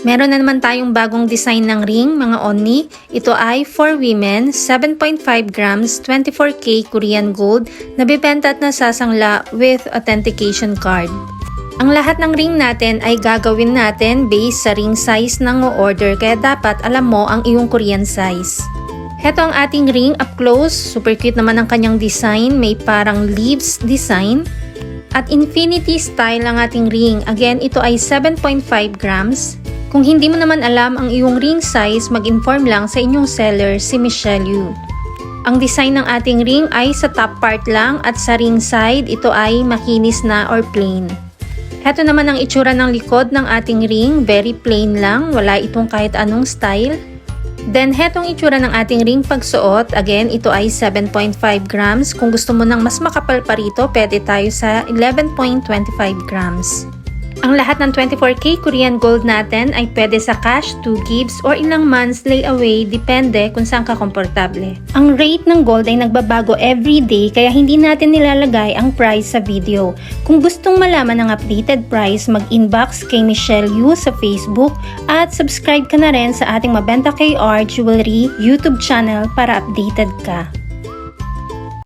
Meron na naman tayong bagong design ng ring, mga onni. Ito ay for women, 7.5 grams, 24K Korean gold, nabibenta at nasasangla with authentication card. Ang lahat ng ring natin ay gagawin natin based sa ring size ng order, kaya dapat alam mo ang iyong Korean size. Heto ang ating ring up close, super cute naman ang kanyang design, may parang leaves design. At infinity style ang ating ring, again ito ay 7.5 grams. Kung hindi mo naman alam ang iyong ring size, mag-inform lang sa inyong seller, si Michelle Yu. Ang design ng ating ring ay sa top part lang at sa ring side, ito ay makinis na or plain. Heto naman ang itsura ng likod ng ating ring, very plain lang, wala itong kahit anong style. Then hetong itsura ng ating ring pagsuot, again ito ay 7.5 grams. Kung gusto mo ng mas makapal pa rito, pwede tayo sa 11.25 grams. Ang lahat ng 24K Korean gold natin ay pwede sa cash, 2 gifts, or ilang months layaway, depende kung saan ka komportable. Ang rate ng gold ay nagbabago every day, kaya hindi natin nilalagay ang price sa video. Kung gustong malaman ang updated price, mag-inbox kay Michelle Yu sa Facebook at subscribe ka na rin sa ating Mabenta KR Jewelry YouTube channel para updated ka.